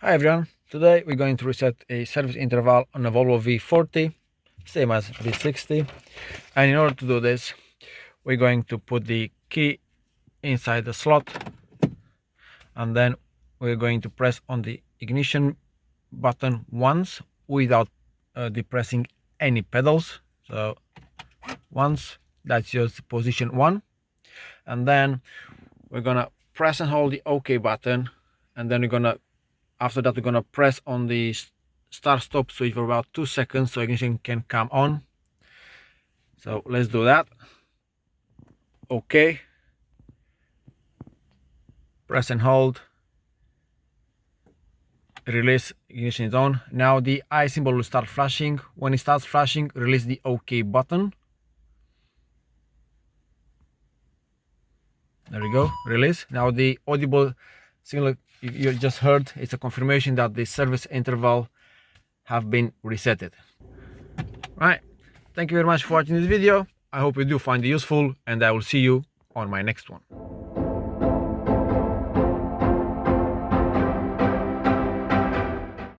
Hi everyone, today we're going to reset a service interval on a Volvo V40, same as V60, and in order to do this we're going to put the key inside the slot and then we're going to press on the ignition button once without depressing any pedals. So once, that's just position 1, and then we're gonna press and hold the OK button, and then after that we're gonna press on the start stop switch for about 2 seconds so ignition can come on. So let's do that. OK, press and hold, release, ignition is on. Now the I symbol will start flashing. When it starts flashing, release the OK button. There we go, release. Now the audible signal you just heard, it's a confirmation that the service interval have been resetted. Right, thank you very much for watching this video. I hope you do find it useful, and I will see you on my next one.